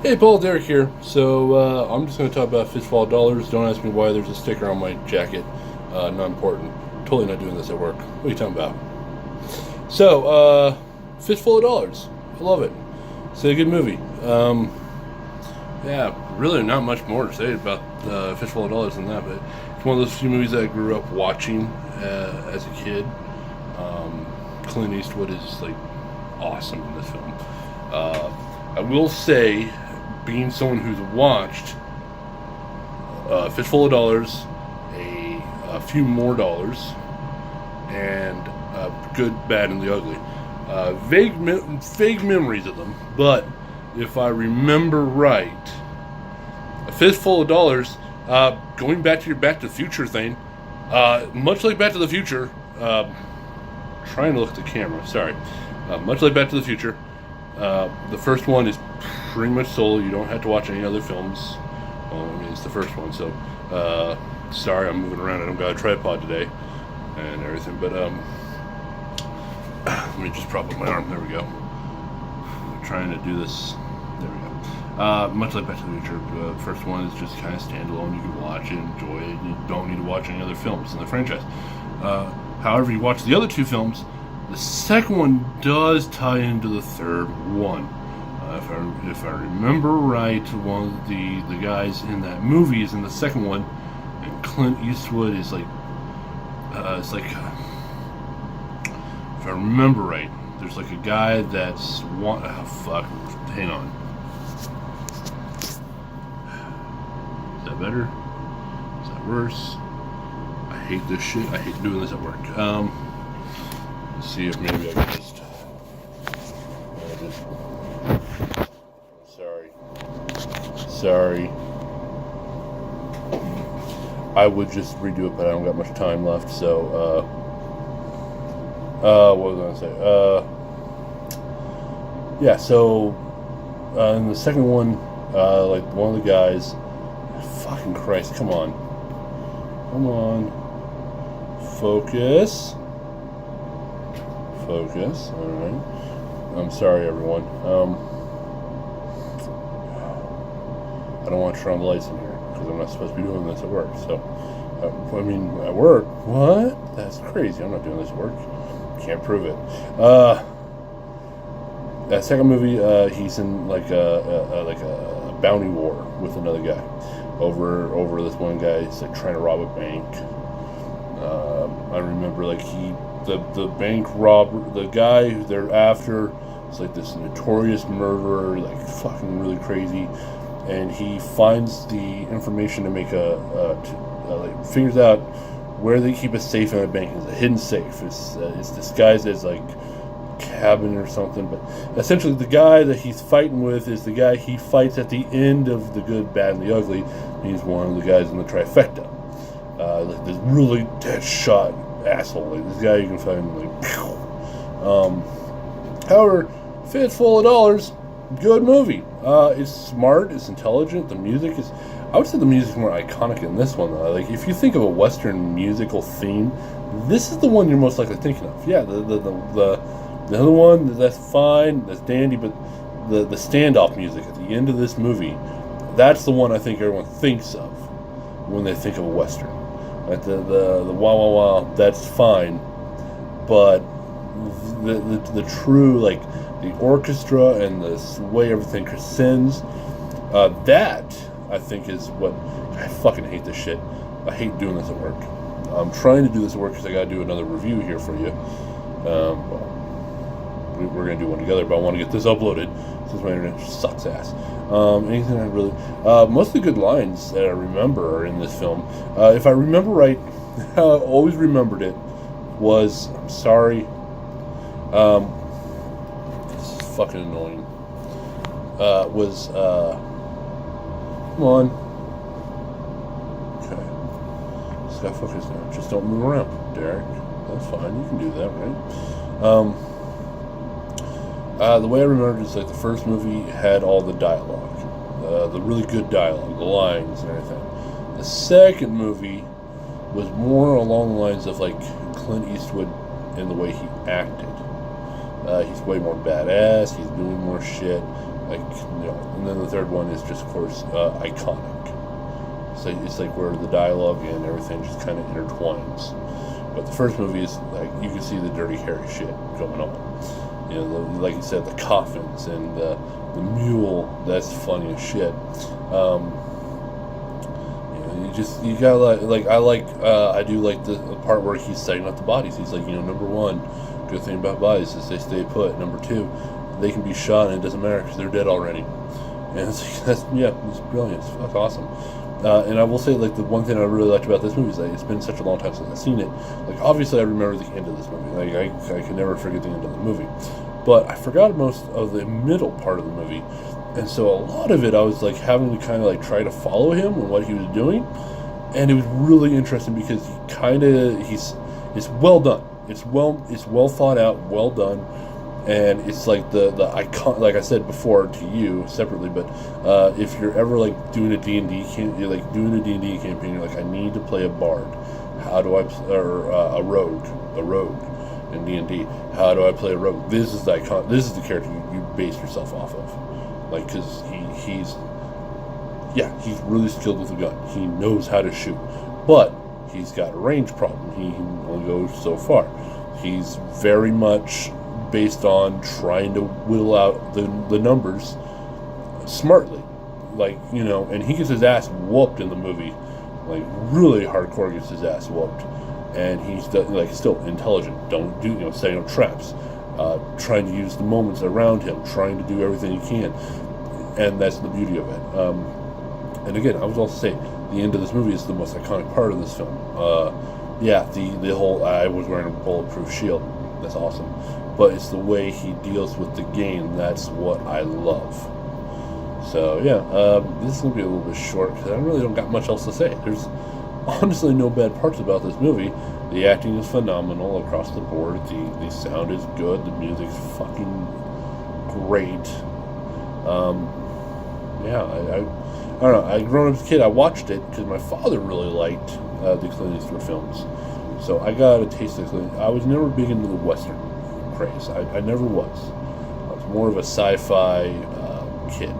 Hey Paul, Derek here. I'm just going to talk about Fistful of Dollars. Don't ask me why there's a sticker on my jacket. Not important. Totally not doing this at work. What are you talking about? Fistful of Dollars. I love it. It's a good movie. Yeah, really not much more to say about Fistful of Dollars than that, but it's one of those few movies that I grew up watching as a kid. Clint Eastwood is like awesome in this film. I will say, being someone who's watched Fistful of Dollars, a few more dollars, and Good, Bad, and the Ugly. Vague memories of them, but if I remember right, A Fistful of Dollars, going back to your Back to the Future thing, much like Back to the Future, trying to look at the camera, sorry, much like Back to the Future, the first one is pretty much solo. You don't have to watch any other films. Well, I mean, it's the first one, so sorry, I'm moving around. I don't got a tripod today and everything. But let me just prop up my arm. There we go. I'm trying to do this. There we go. Much like Back to the Future, the first one is just kind of standalone. You can watch it, enjoy it. You don't need to watch any other films in the franchise. However, you watch the other two films. The second one does tie into the third one. If I remember right, one of the guys in that movie is in the second one, and Clint Eastwood is like, it's like, if I remember right, there's like a guy that's hang on. Is that better? Is that worse? I hate this shit. I hate doing this at work. Let's see if maybe I can just sorry. I would just redo it, but I don't got much time left, so, what was I gonna say? Yeah, so, in the second one, like, one of the guys, fucking Christ, come on, focus, alright, I'm sorry everyone, I don't want to turn on the lights in here because I'm not supposed to be doing this at work. So, I mean, at work, what? That's crazy. I'm not doing this at work. Can't prove it. That second movie, he's in like a bounty war with another guy over this one guy. He's like trying to rob a bank. I remember like the bank robber, the guy who they're after is like this notorious murderer, like fucking really crazy. And he finds the information to make like figures out where they keep a safe in a bank. It's a hidden safe. It's disguised as like a cabin or something. But essentially, the guy that he's fighting with is the guy he fights at the end of The Good, Bad, and the Ugly. He's one of the guys in the trifecta. Like this really dead shot asshole. Like this guy you can find like. However, Fistful of Dollars. Good movie. It's smart. It's intelligent. The music is. I would say the music is more iconic in this one. Though. Like if you think of a Western musical theme, this is the one you're most likely thinking of. Yeah, the other one that's fine, that's dandy, but the standoff music at the end of this movie, that's the one I think everyone thinks of when they think of a Western. Like the wah wah wah, that's fine, but the true like. The orchestra and the way everything crescends, that I think is what I fucking hate this shit. I hate doing this at work. I'm trying to do this at work because I got to do another review here for you. We're gonna do one together, but I want to get this uploaded since my internet sucks ass. Anything I really, most of the good lines that I remember are in this film. If I remember right, how I always remembered it was, I'm sorry. Fucking annoying. Come on. Okay. Just got focus now. Just don't move around, Derek. That's fine. You can do that, right? The way I remember it is like the first movie had all the dialogue, the really good dialogue, the lines and everything. The second movie was more along the lines of like Clint Eastwood in the way he acted. He's way more badass. He's doing more shit. Like, and then the third one is just, of course, iconic. So it's like where the dialogue and everything just kind of intertwines. But the first movie is like you can see the dirty, hairy shit going on. Like you said, the coffins and the mule. That's funny as shit. I do like the part where he's setting up the bodies. He's like, number one, good thing about bodies is they stay put. Number two, they can be shot and it doesn't matter because they're dead already. And it's brilliant. It's awesome. And I will say, like, the one thing I really liked about this movie is that it's been such a long time since I've seen it. Like, obviously I remember the end of this movie. Like, I can never forget the end of the movie. But I forgot most of the middle part of the movie. And so a lot of it I was, like, having to kind of, like, try to follow him and what he was doing. And it was really interesting because it's well done. It's well thought out, well done. And it's like the icon, like I said before to you separately, but if you're ever like doing a D&D campaign, you're like, I need to play a bard. How do I or a rogue in D&D? How do I play a rogue? This is the character you base yourself off of, like, because he's really skilled with a gun. He knows how to shoot, but he's got a range problem. He only goes so far. He's very much based on trying to whittle out the numbers smartly, and he gets his ass whooped in the movie, like really hardcore gets his ass whooped, and he's still intelligent, setting up traps, trying to use the moments around him, trying to do everything he can, and that's the beauty of it. And again, I was also saying the end of this movie is the most iconic part of this film. The whole I was wearing a bulletproof shield, that's awesome. But it's the way he deals with the game. That's what I love. So, this is going to be a little bit short because I really don't got much else to say. There's honestly no bad parts about this movie. The acting is phenomenal across the board. The sound is good. The music's fucking great. I don't know. I growing up as a kid, I watched it because my father really liked the Clint Eastwood films. So I got a taste of Clint. I was never big into the Western craze. I never was. I was more of a sci-fi kid.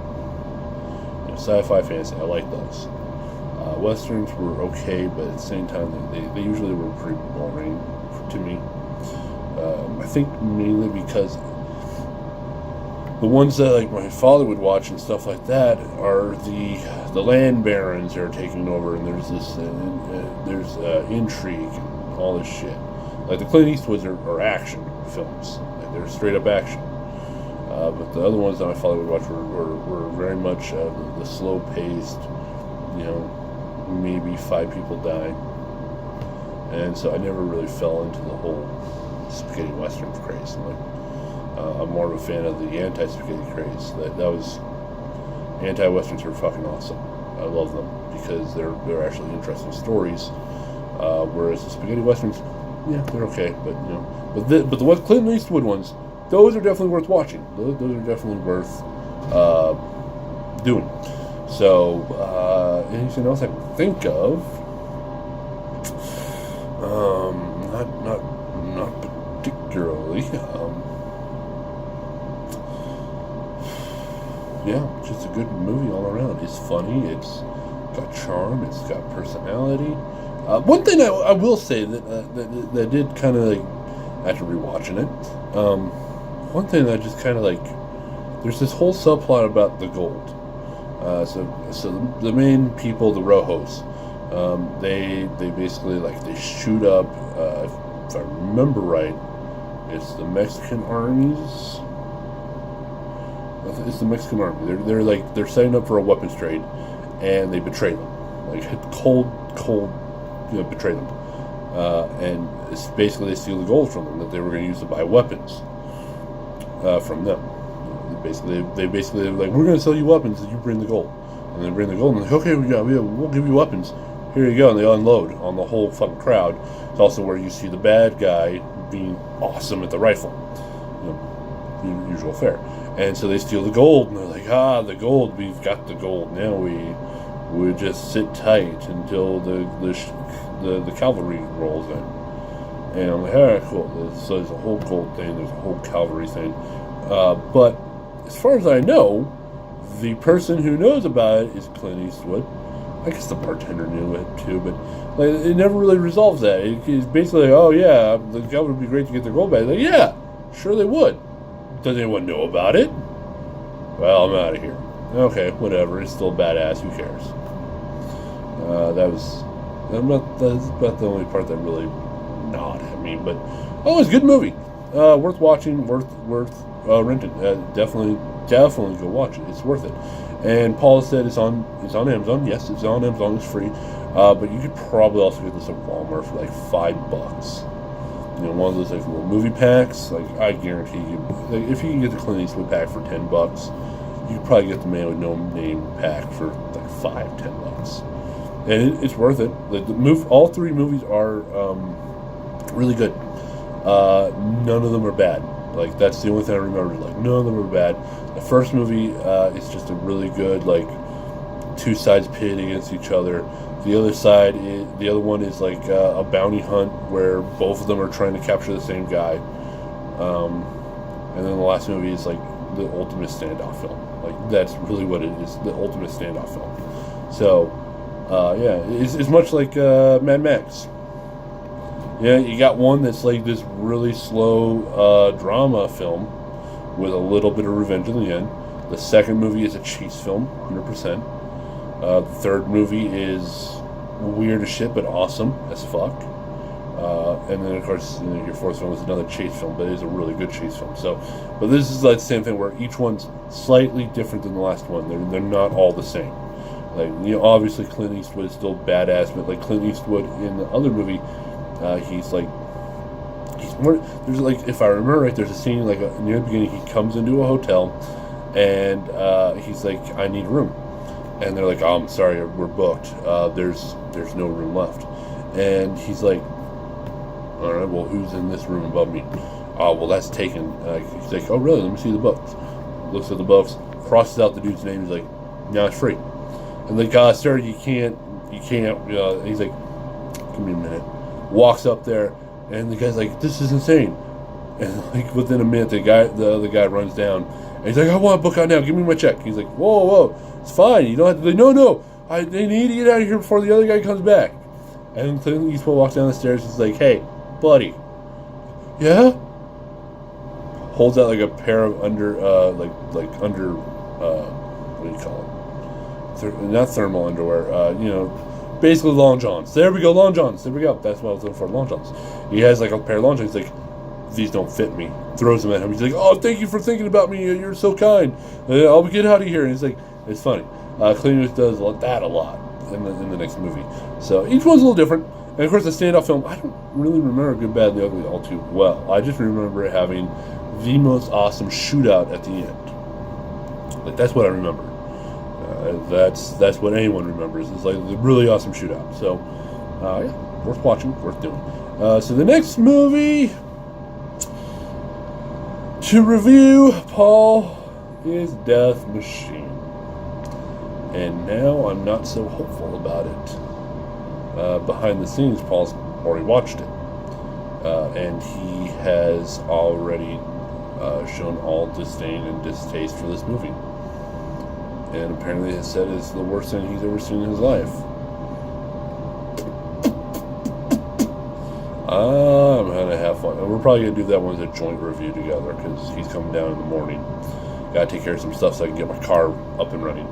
Sci-fi fantasy. I like those. Westerns were okay, but at the same time, they usually were pretty boring to me. I think mainly because the ones that like my father would watch and stuff like that are the land barons are taking over, and there's this there's intrigue and all this shit. Like the Clint Eastwoods are action films. Like they're straight up action. But the other ones that my father would watch were very much the slow paced, maybe 5 people die. And so I never really fell into the whole spaghetti western craze. I'm more of a fan of the anti-spaghetti craze. That was anti-westerns are fucking awesome. I love them because they're actually interesting stories. Whereas the spaghetti westerns, they're okay, but but the Clint Eastwood ones, those are definitely worth watching. Those are definitely worth doing. So anything else I can think of? Not particularly. Just a good movie all around. It's funny. It's got charm. It's got personality. One thing I will say that did kind of like, after rewatching it, one thing that just kind of like, there's this whole subplot about the gold. So the main people, the Rojos, they basically they shoot up. If I remember right, it's the Mexican armies. It's the Mexican army. They're setting up for a weapons trade, and they betray them. Cold, betray them. And it's basically they steal the gold from them that they were going to use to buy weapons from them. They basically like, we're going to sell you weapons if you bring the gold. And they bring the gold, and they're like, okay, we'll give you weapons. Here you go. And they unload on the whole fucking crowd. It's also where you see the bad guy being awesome at the rifle. Usual fare. And so they steal the gold, and they're like, the gold, we've got the gold. Now we just sit tight until the cavalry rolls in. And I'm like, alright, cool. So there's a whole gold thing, there's a whole cavalry thing. But as far as I know, The person who knows about it is Clint Eastwood. I guess the bartender knew it too, but like it never really resolves that. It's basically like, oh yeah, the guy would be great to get their gold back. Like, yeah, sure they would. Does anyone know about it? Well, I'm out of here. Okay, whatever. It's still badass. Who cares? That's about the only part that really gnawed at me. But it's a good movie. Worth watching. Worth renting. Definitely go watch it. It's worth it. And Paul said it's on Amazon. Yes, it's on Amazon. It's free. But you could probably also get this at Walmart for like $5. You know, one of those like little movie packs. Like I guarantee you, like, if you can get the Clint Eastwood pack for $10, you could probably get the Man with No Name pack for like $10. And it's worth it. Like all three movies are really good. None of them are bad. Like that's the only thing I remember. Like none of them are bad. The first movie is just a really good like two sides pit against each other. The other one is like a bounty hunt where both of them are trying to capture the same guy. And then the last movie is like the ultimate standoff film. Like that's really what it is, the ultimate standoff film. So yeah, it's much like Mad Max. Yeah, you got one that's like this really slow drama film with a little bit of revenge in the end. The second movie is a chase film, 100%. The third movie is weird as shit, but awesome as fuck. And then, of course, your fourth film is another chase film, but it is a really good chase film. So, but this is like the same thing where each one's slightly different than the last one. They're not all the same. Like, you know, obviously Clint Eastwood is still badass, but like Clint Eastwood in the other movie, he's more. There's like, if I remember right, there's a scene like near the beginning. He comes into a hotel, and he's like, "I need a room," and they're like, "Oh, I'm sorry, we're booked. There's no room left," and he's like, "All right, well, who's in this room above me?" Well, that's taken. He's like, "Oh, really? Let me see the books." Looks at the books, crosses out the dude's name. He's like, "No, it's free." And like, "Sir, you can't." He's like, "Give me a minute." Walks up there, and the guy's like, "This is insane." And like within a minute, the other guy runs down, and he's like, "I want to book out now. Give me my check." He's like, "Whoa, it's fine. You don't have to." No. They need to get out of here before the other guy comes back. And Clint Eastwood walks down the stairs. He's like, "Hey, buddy, yeah." Holds out like a pair of what do you call it? Not thermal underwear. Basically long johns. There we go, long johns. There we go. That's what I was looking for, long johns. He has like a pair of long johns. He's like, "These don't fit me." Throws them at him. He's like, "Oh, thank you for thinking about me. You're so kind. I'll get out of here." And he's like, it's funny. Clint Eastwood does that a lot in the next movie. So each one's a little different. And of course, the standoff film, I don't really remember Good, Bad, and the Ugly all too well. I just remember it having the most awesome shootout at the end. Like that's what I remember. That's what anyone remembers. It's like a really awesome shootout. So, yeah, worth watching, worth doing. So the next movie to review, Paul, is Death Machine. And now I'm not so hopeful about it. Behind the scenes, Paul's already watched it. And he has already shown all disdain and distaste for this movie. And apparently has said it's the worst thing he's ever seen in his life. I'm going to have fun. And we're probably going to do that one as a joint review together because he's coming down in the morning. Got to take care of some stuff so I can get my car up and running.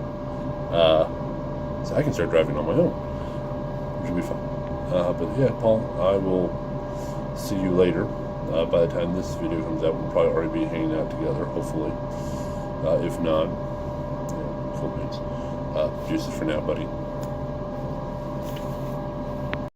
So I can start driving on my own. Which will be fun. But yeah, Paul, I will see you later. By the time this video comes out, we'll probably already be hanging out together, hopefully. If not, cool beans. Juices for now, buddy.